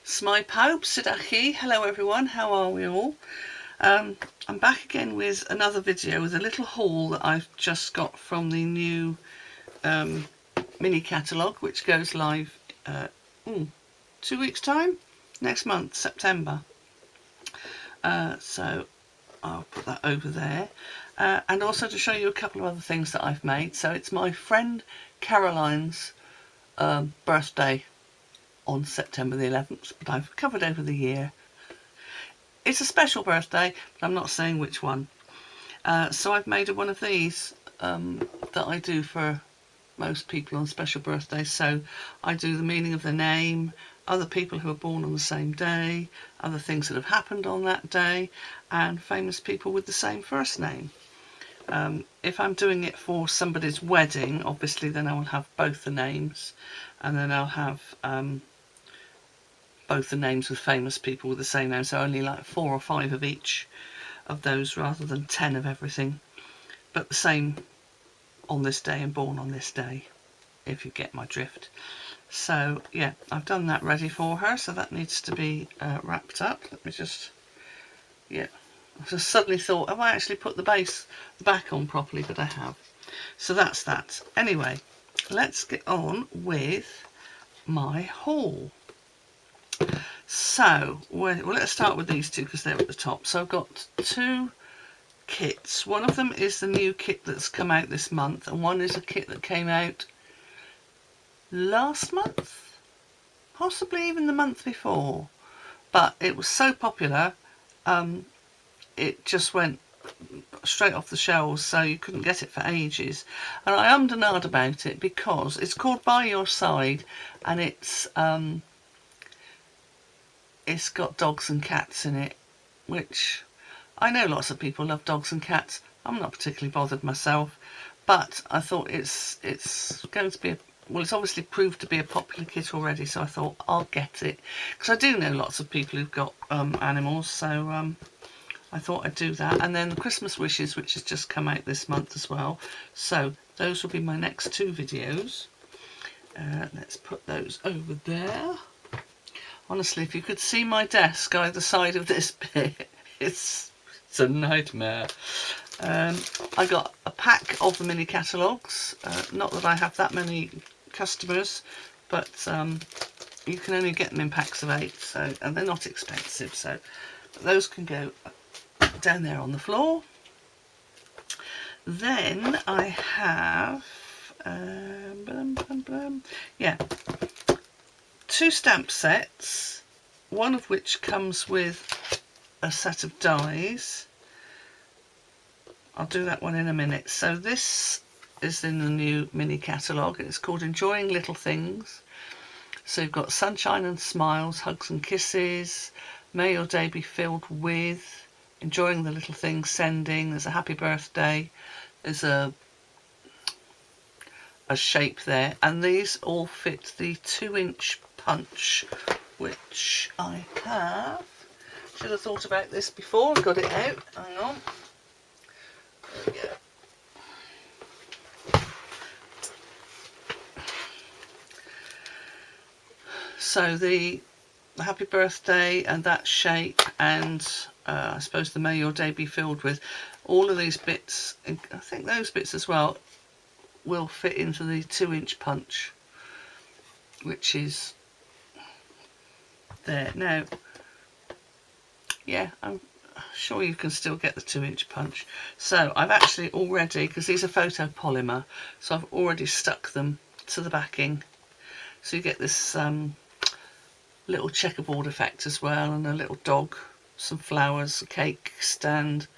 Smai pawb, sydd hello everyone, how are we all? I'm back again with another video with a little haul that I've just got from the new mini catalogue, which goes live 2 weeks time, next month, September. So I'll put that over there, and also to show you a couple of other things that I've made. So it's my friend Caroline's birthday on September the 11th, but I've covered over the year. It's a special birthday, but I'm not saying which one. So I've made one of these that I do for most people on special birthdays. So I do the meaning of the name, other people who are born on the same day, other things that have happened on that day, and famous people with the same first name. If I'm doing it for somebody's wedding, obviously then I will have both the names, and then I'll have both the names with famous people with the same name, so only like 4 or 5 of each of those rather than 10 of everything, but the same on this day and born on this day, if you get my drift. So yeah, I've done that ready for her, so that needs to be wrapped up. Let me just, yeah, I just suddenly thought, have I actually put the back on properly? But I have. So that's that. Anyway, let's get on with my haul. So, well, let's start with these two because they're at the top. So I've got 2 kits. One of them is the new kit that's come out this month, and one is a kit that came out last month, possibly even the month before. But it was so popular, it just went straight off the shelves, so you couldn't get it for ages. And I ummed and ahed about it because it's called By Your Side, and it's got dogs and cats in it, which I know lots of people love dogs and cats. I'm not particularly bothered myself, but I thought it's going to be well, it's obviously proved to be a popular kit already, so I thought I'll get it because I do know lots of people who've got animals, so I thought I'd do that. And then the Christmas Wishes, which has just come out this month as well, so those will be my next 2 videos. Let's put those over there. Honestly, if you could see my desk either side of this bit, it's a nightmare. I got a pack of the mini catalogues. Not that I have that many customers, but you can only get them in packs of 8, so, and they're not expensive, so those can go down there on the floor. Then I have 2 stamp sets, one of which comes with a set of dies. I'll do that one in a minute. So this is in the new mini catalogue. It's called Enjoying Little Things. So you've got sunshine and smiles, hugs and kisses, may your day be filled with, enjoying the little things, sending, there's a happy birthday, there's a shape there, and these all fit the 2-inch punch, which I have. Should have thought about this before I got it out. Hang on. There we go. So the happy birthday and that shape, and I suppose the may your day be filled with, all of these bits, I think those bits as well, will fit into the 2-inch punch, which is there. Now, yeah, I'm sure you can still get the 2-inch punch. So I've actually already, because these are photopolymer, so I've already stuck them to the backing. So you get this little checkerboard effect as well, and a little dog, some flowers, a cake stand,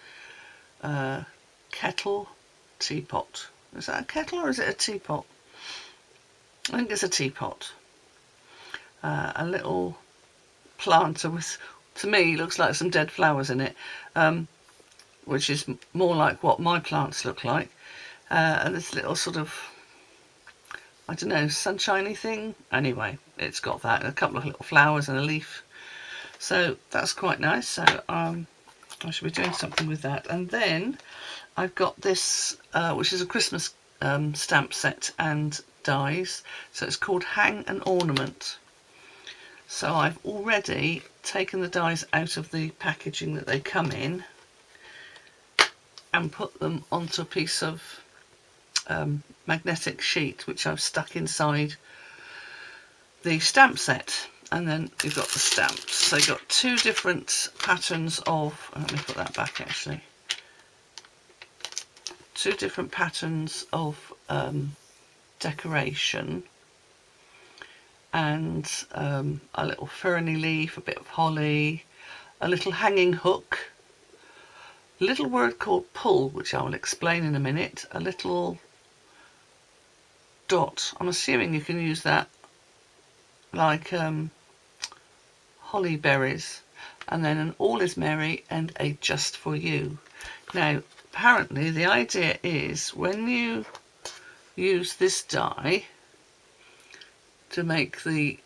kettle, teapot. Is that a kettle or is it a teapot? I think it's a teapot. A little planter with, to me, looks like some dead flowers in it, which is more like what my plants look like. And this little sort of, I don't know, sunshiny thing. Anyway, it's got that, and a couple of little flowers and a leaf. So that's quite nice. So I should be doing something with that. And then I've got this, which is a Christmas stamp set and dies. So it's called Hang an Ornament. So I've already taken the dies out of the packaging that they come in and put them onto a piece of magnetic sheet which I've stuck inside the stamp set. And then you've got the stamps. So you've got two different patterns of, let me put that back actually, two different patterns of decoration, and a little ferny leaf, a bit of holly, a little hanging hook, a little word called pull, which I will explain in a minute, a little dot. I'm assuming you can use that like holly berries, and then an all is merry and a just for you. Now apparently the idea is when you use this die to make the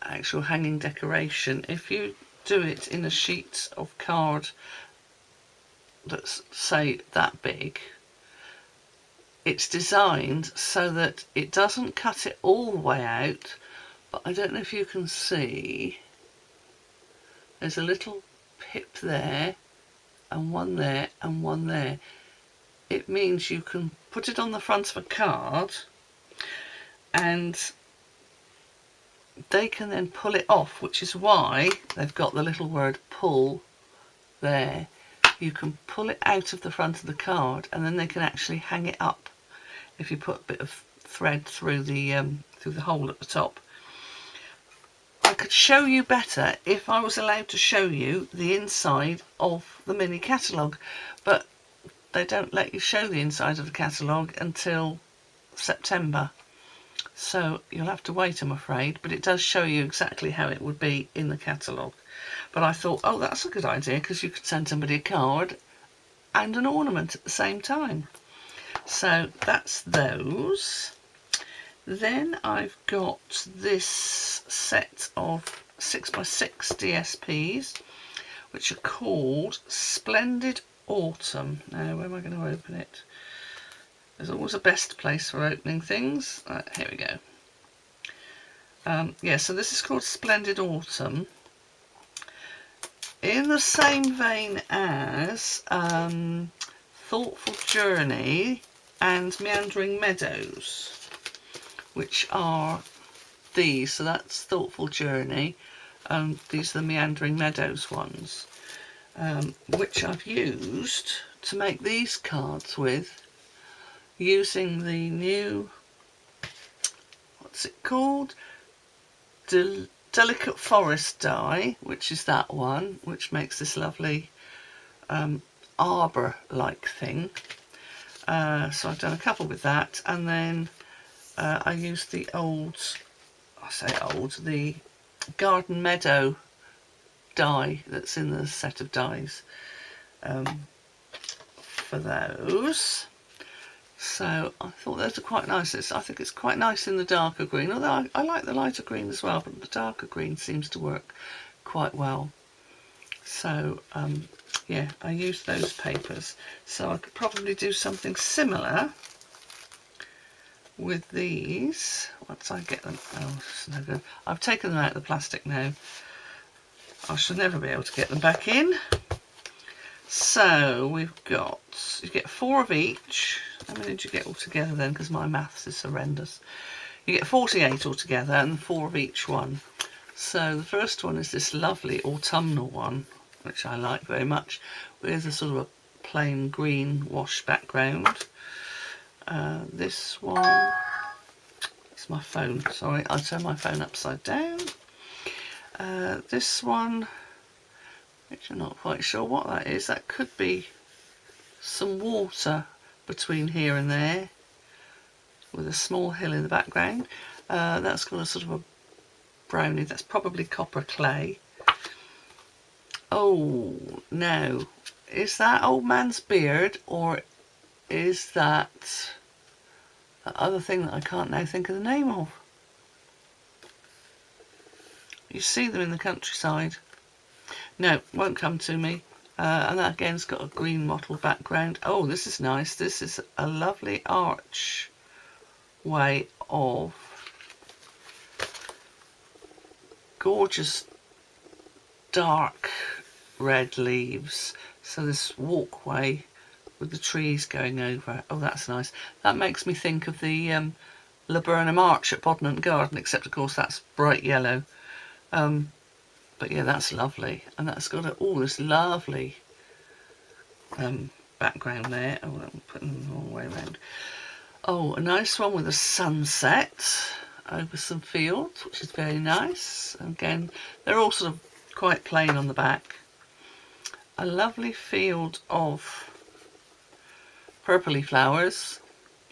actual hanging decoration, if you do it in a sheet of card that's say that big, it's designed so that it doesn't cut it all the way out, but I don't know if you can see, there's a little pip there and one there and one there. It means you can put it on the front of a card and they can then pull it off, which is why they've got the little word pull there. You can pull it out of the front of the card and then they can actually hang it up if you put a bit of thread through the hole at the top. I could show you better if I was allowed to show you the inside of the mini catalogue, but they don't let you show the inside of the catalogue until September, so you'll have to wait, I'm afraid, but it does show you exactly how it would be in the catalogue. But I thought, oh, that's a good idea, because you could send somebody a card and an ornament at the same time. So that's those. Then I've got this set of 6x6 DSPs, which are called Splendid Autumn. Now, where am I going to open it? There's always a best place for opening things. Here we go. Yeah, so this is called Splendid Autumn. In the same vein as Thoughtful Journey and Meandering Meadows, which are these. So that's Thoughtful Journey, and these are the Meandering Meadows ones, which I've used to make these cards with, using the new, what's it called, Delicate Forest die, which is that one, which makes this lovely arbour-like thing. So I've done a couple with that, and then I used the the Garden Meadow die that's in the set of dies for those. So I thought those are quite nice. I think it's quite nice in the darker green, although I like the lighter green as well, but the darker green seems to work quite well. So yeah, I used those papers. So I could probably do something similar with these once I get them. Oh, it's no good. I've taken them out of the plastic now. I should never be able to get them back in. So we've got, you get 4 of each. How many did you get altogether then? Because my maths is horrendous. You get 48 altogether and 4 of each one. So the first one is this lovely autumnal one, which I like very much, with a sort of a plain green wash background. This one, it's my phone, sorry, I'll turn my phone upside down. This one, which I'm not quite sure what that is. That could be some water between here and there, with a small hill in the background. That's got a sort of a brownie, that's probably copper clay. Oh, now, is that Old Man's Beard, or is that other thing that I can't now think of the name of? You see them in the countryside. No, won't come to me. And that again's got a green mottled background. Oh, this is nice. This is a lovely arch way of gorgeous dark red leaves. So this walkway with the trees going over. Oh, that's nice. That makes me think of the Laburnum Arch at Bodnant Garden, except of course that's bright yellow. But yeah, that's lovely. And that's got all this lovely background there. Oh, I'm putting them all the way around. Oh, a nice one with a sunset over some fields, which is very nice. Again, they're all sort of quite plain on the back. A lovely field of purpley flowers.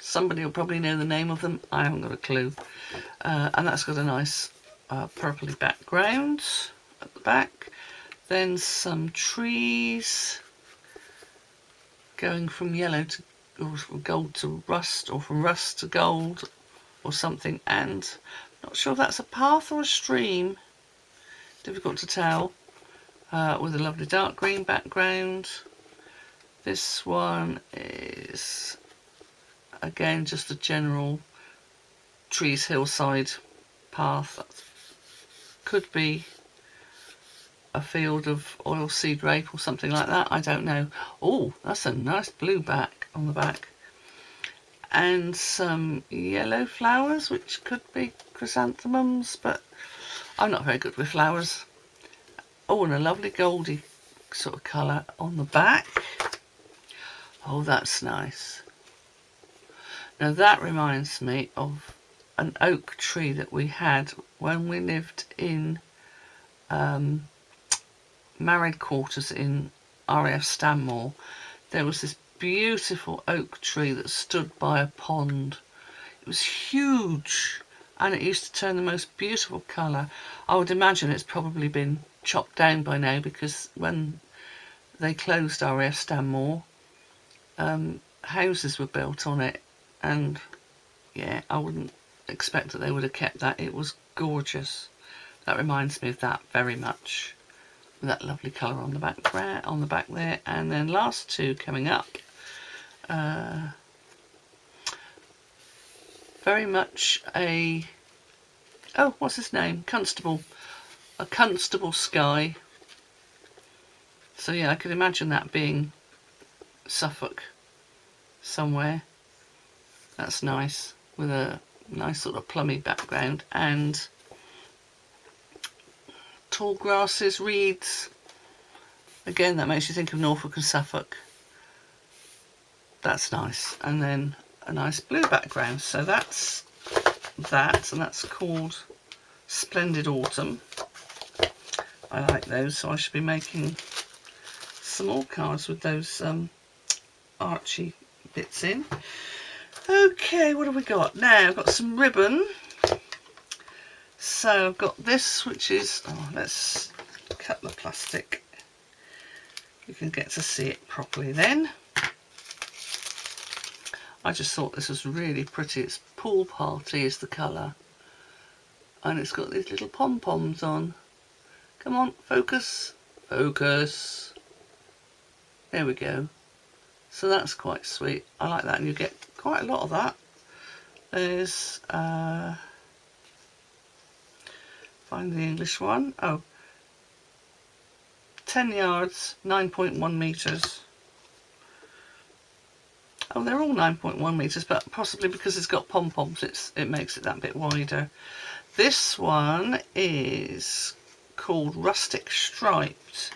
Somebody will probably know the name of them. I haven't got a clue. And that's got a nice purpley background at the back. Then some trees going from yellow to or from gold to rust, or from rust to gold, or something. And not sure if that's a path or a stream. Difficult to tell. With a lovely dark green background. This one is again just a general trees hillside path. That could be a field of oilseed rape or something like that. I don't know. Oh, that's a nice blue back on the back. And some yellow flowers, which could be chrysanthemums, but I'm not very good with flowers. Oh, and a lovely goldy sort of colour on the back. Oh, that's nice. Now that reminds me of an oak tree that we had when we lived in married quarters in RAF Stanmore. There was this beautiful oak tree that stood by a pond. It was huge and it used to turn the most beautiful colour. I would imagine it's probably been chopped down by now, because when they closed RAF Stanmore, houses were built on it, and yeah, I wouldn't expect that they would have kept that. It was gorgeous. That reminds me of that very much, with that lovely colour on the back there. And then last two coming up, very much a what's his name, Constable, a Constable sky. So yeah, I could imagine that being Suffolk somewhere. That's nice, with a nice sort of plummy background, and tall grasses, reeds. Again, that makes you think of Norfolk and Suffolk. That's nice. And then a nice blue background. So that's that, and that's called Splendid Autumn. I like those, so I should be making some more cards with those archy bits in. Okay, what have we got? Now I've got some ribbon. So I've got this, which is, let's cut the plastic. You can get to see it properly then. I just thought this was really pretty. It's Pool Party is the colour. And it's got these little pom-poms on. Come on, focus. Focus. There we go. So that's quite sweet. I like that, and you get quite a lot of that. There's, find the English one. 10 yards, 9.1 metres. Oh, they're all 9.1 metres, but possibly because it's got pom-poms, it makes it that bit wider. This one is called Rustic Striped.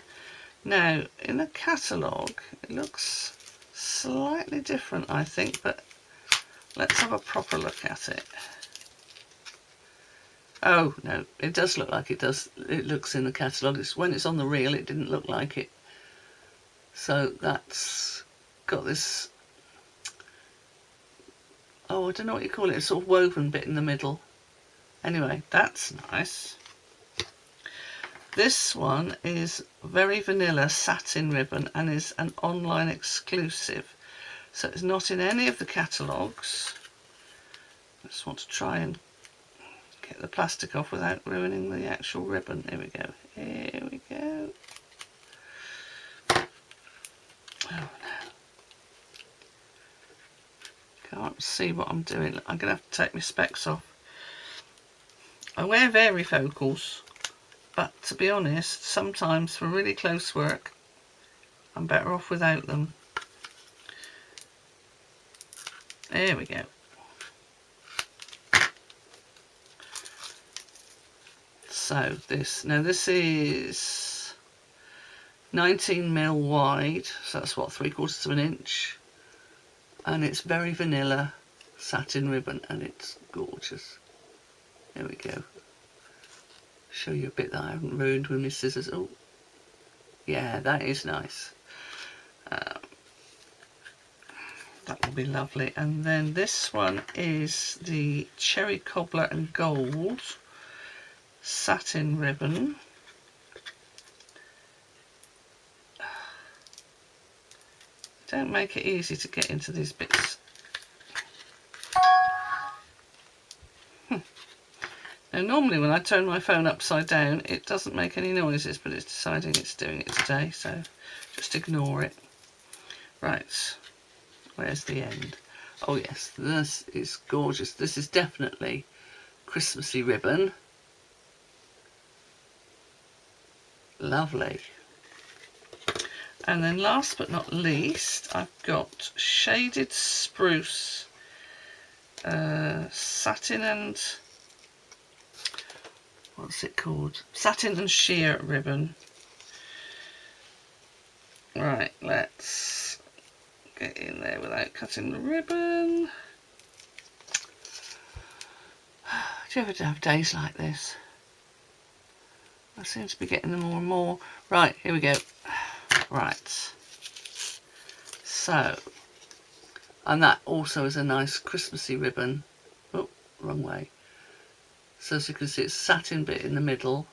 Now, in the catalogue, it looks slightly different, I think, but let's have a proper look at it. Oh, no, it does look like it does. It looks in the catalogue. When it's on the reel, it didn't look like it. So that's got this, I don't know what you call it, a sort of woven bit in the middle. Anyway, that's nice. This one is very vanilla satin ribbon and is an online exclusive. So it's not in any of the catalogues. I just want to try and get the plastic off without ruining the actual ribbon. Here we go. Here we go. Oh no. Can't see what I'm doing. I'm going to have to take my specs off. I wear varifocals, but to be honest, sometimes for really close work I'm better off without them. There we go. So this is 19mm wide, so that's what, 3/4 of an inch, and it's very vanilla satin ribbon, and it's gorgeous. There we go. Show you a bit that I haven't ruined with my scissors. Oh, yeah, that is nice. That will be lovely. And then this one is the Cherry Cobbler and Gold satin ribbon. Don't make it easy to get into these bits. Now normally when I turn my phone upside down it doesn't make any noises, but it's deciding it's doing it today, so just ignore it. Right, where's the end? Oh yes, this is gorgeous. This is definitely Christmassy ribbon. Lovely. And then last but not least, I've got Shaded Spruce satin and, what's it called? Satin and sheer ribbon. Right, let's get in there without cutting the ribbon. Do you ever have days like this? I seem to be getting them more and more. Right, here we go. Right. So, and that also is a nice Christmassy ribbon. Oh, wrong way. So as you can see, it's satin bit in the middle.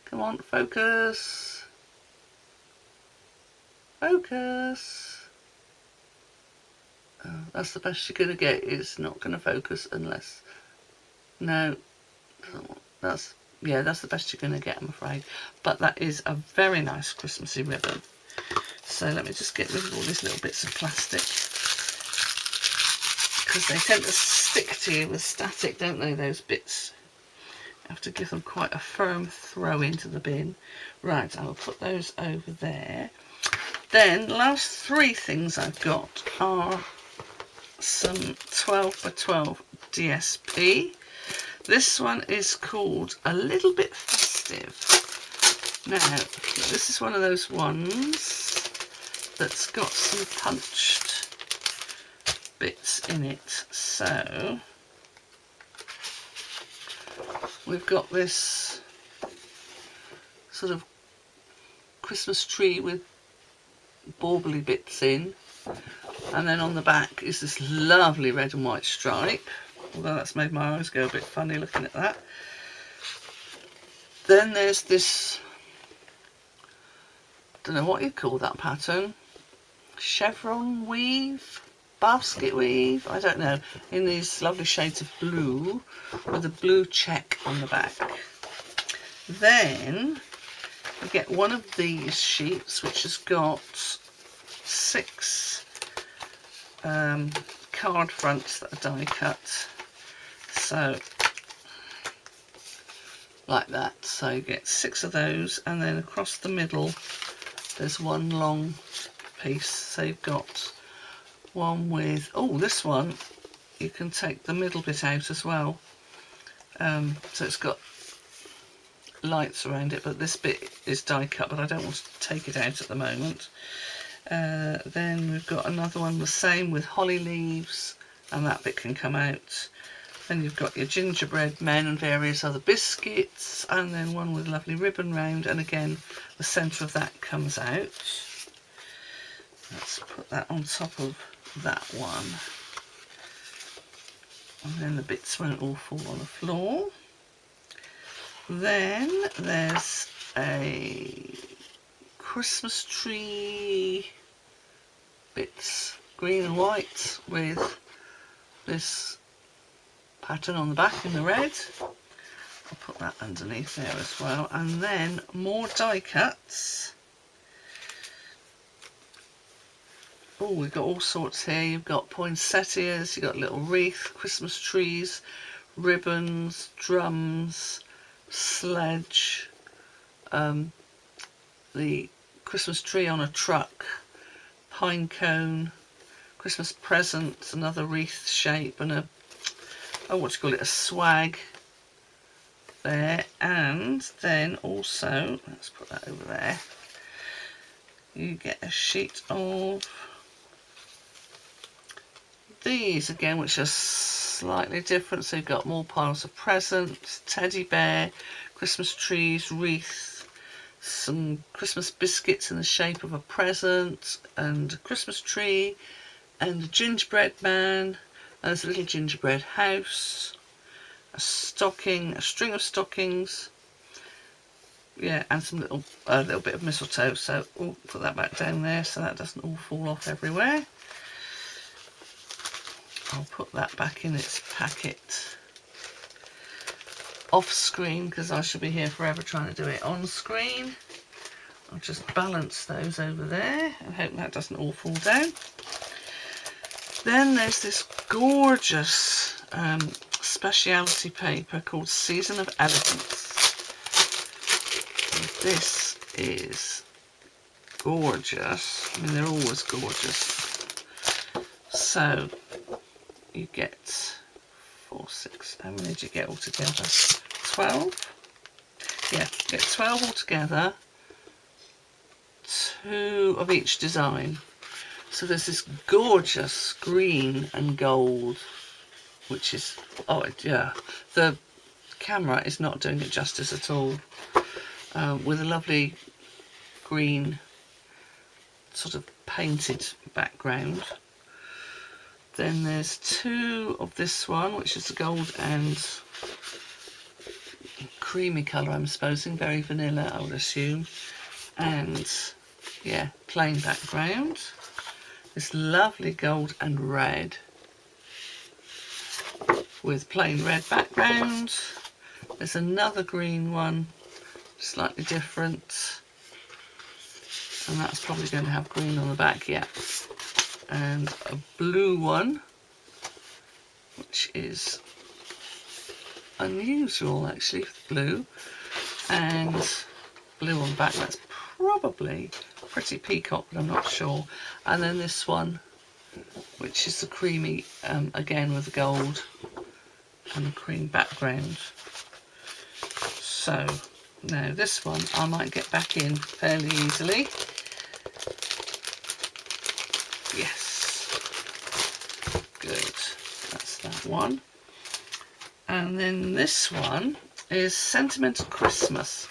Come on, focus. Focus. Oh, that's the best you're going to get. It's not going to focus unless... No. That's the best you're going to get, I'm afraid. But that is a very nice Christmassy ribbon. So let me just get rid of all these little bits of plastic, because they tend to stick to you with static, don't they, those bits? You have to give them quite a firm throw into the bin. Right, I will put those over there. Then, last three things I've got are some 12x12 DSP. This one is called A Little Bit Festive. Now, this is one of those ones that's got some punched bits in it. So, we've got this sort of Christmas tree with baubley bits in, and then on the back is this lovely red and white stripe, although that's made my eyes go a bit funny looking at that. Then there's this, I don't know what you'd call that pattern, chevron weave, basket weave, I don't know, in these lovely shades of blue with a blue check on the back. Then you get one of these sheets which has got 6 card fronts that are die cut, so like that. So you get 6 of those, and then across the middle there's one long piece. So you've got one with, oh, this one you can take the middle bit out as well, so it's got lights around it, but this bit is die cut, but I don't want to take it out at the moment. Then we've got another one the same with holly leaves, and that bit can come out. Then you've got your gingerbread men and various other biscuits, and then one with lovely ribbon round, and again the centre of that comes out. Let's put that on top of that one, and then the bits won't all fall on the floor. Then there's a Christmas tree bits, green and white, with this pattern on the back in the red. I'll put that underneath there as well. And then more die cuts. Oh, we've got all sorts here. You've got poinsettias, you've got little wreath, Christmas trees, ribbons, drums, sledge, the Christmas tree on a truck, pine cone, Christmas presents, another wreath shape, and a, oh, what do you call it, a swag there. And then also, let's put that over there, you get a sheet of these again, which are slightly different. So you've got more piles of presents, teddy bear, Christmas trees, wreath, some Christmas biscuits in the shape of a present, and a Christmas tree, and a gingerbread man, and there's a little gingerbread house, a stocking, a string of stockings, yeah, and some little bit of mistletoe. So we'll put that back down there so that doesn't all fall off everywhere. I'll put that back in its packet off screen because I shall be here forever trying to do it on screen. I'll just balance those over there and hope that doesn't all fall down. Then there's this gorgeous speciality paper called Season of Elegance. And this is gorgeous. I mean, they're always gorgeous. So you get 4, 6, how many did you get altogether? 12? Yeah, you get 12 altogether, 2 of each design. So there's this gorgeous green and gold, which is, oh yeah, the camera is not doing it justice at all, with a lovely green sort of painted background. Then there's 2 of this one, which is the gold and creamy colour, I'm supposing, very vanilla, I would assume, and yeah, plain background. This lovely gold and red with plain red background. There's another green one, slightly different, and that's probably going to have green on the back, yeah. And a blue one, which is unusual actually, blue, and blue on the back. That's probably Pretty Peacock, but I'm not sure. And then this one, which is the creamy, again with the gold and the cream background. So now this one I might get back in fairly easily. Yes, good, that's that one. And then this one is Sentimental Christmas.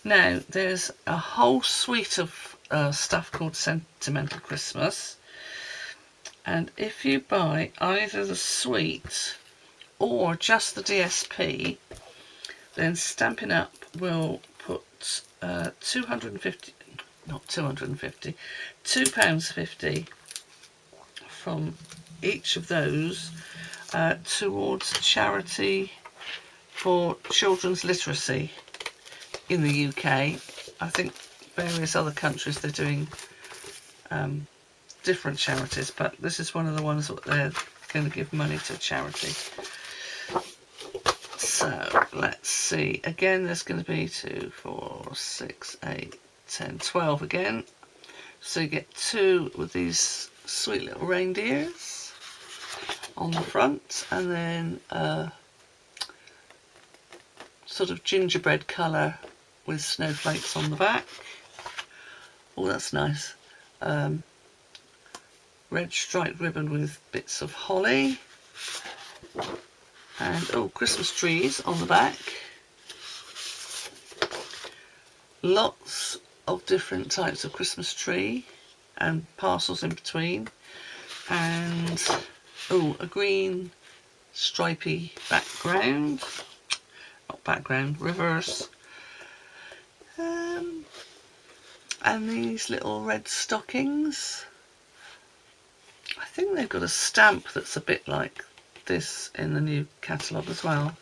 Now there's a whole suite of stuff called Sentimental Christmas, and if you buy either the suite or just the DSP, then Stampin' Up will put £2.50 from each of those towards charity for children's literacy in the UK. I think various other countries they're doing different charities, but this is one of the ones that they're going to give money to charity. So let's see, again there's going to be 2, 4, 6, 8, 10, 12 again. So you get 2 with these sweet little reindeers on the front, and then sort of gingerbread colour with snowflakes on the back. Oh, that's nice. Red striped ribbon with bits of holly, and oh, Christmas trees on the back. Lots of different types of Christmas tree and parcels in between, and oh, a green stripy background, not background, reverse, and these little red stockings. I think they've got a stamp that's a bit like this in the new catalogue as well.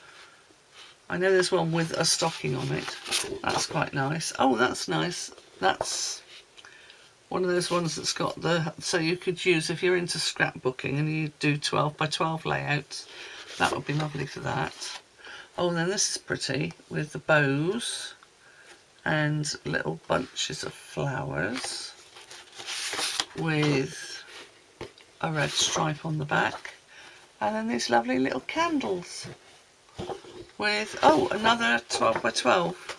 I know there's one with a stocking on it. That's quite nice. Oh, that's nice. That's one of those ones that's got the, so you could use if you're into scrapbooking and you do 12 by 12 layouts, that would be lovely for that. Oh, and then this is pretty with the bows and little bunches of flowers with a red stripe on the back, and then these lovely little candles with, oh, another 12 by 12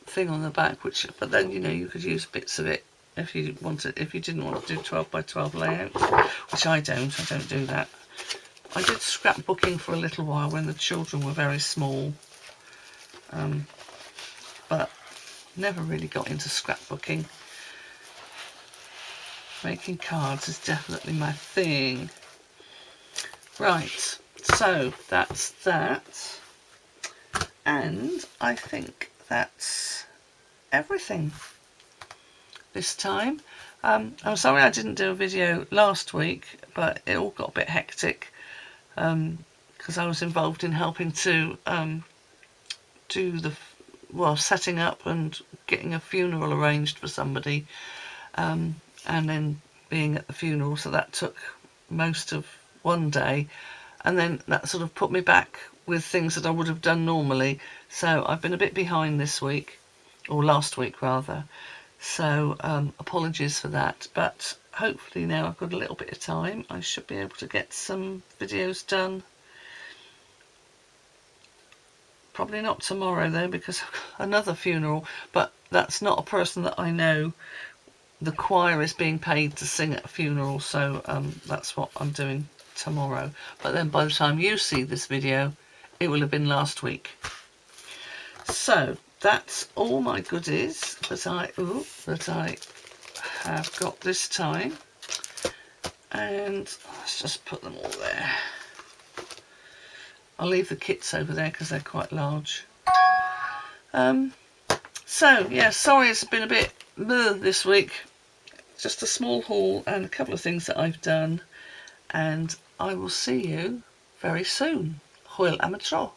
thing on the back, which, but then, you know, you could use bits of it if you wanted, if you didn't want to do 12 by 12 layout, which I don't do that. I did scrapbooking for a little while when the children were very small, but never really got into scrapbooking. Making cards is definitely my thing. Right, so that's that, and I think that's everything this time. I'm sorry I didn't do a video last week, but it all got a bit hectic because I was involved in helping to do the, well, setting up and getting a funeral arranged for somebody, and then being at the funeral, so that took most of one day, and then that sort of put me back with things that I would have done normally. So I've been a bit behind this week, or last week rather, so apologies for that, but hopefully now I've got a little bit of time, I should be able to get some videos done. Probably not tomorrow though, because I've got another funeral, but that's not a person that I know. The choir is being paid to sing at a funeral, so that's what I'm doing tomorrow. But then by the time you see this video, it will have been last week. So that's all my goodies that I have got this time, and let's just put them all there. I'll leave the kits over there because they're quite large. So yeah, sorry it's been a bit this week. Just a small haul and a couple of things that I've done, and I will see you very soon. Hwyl am y tro.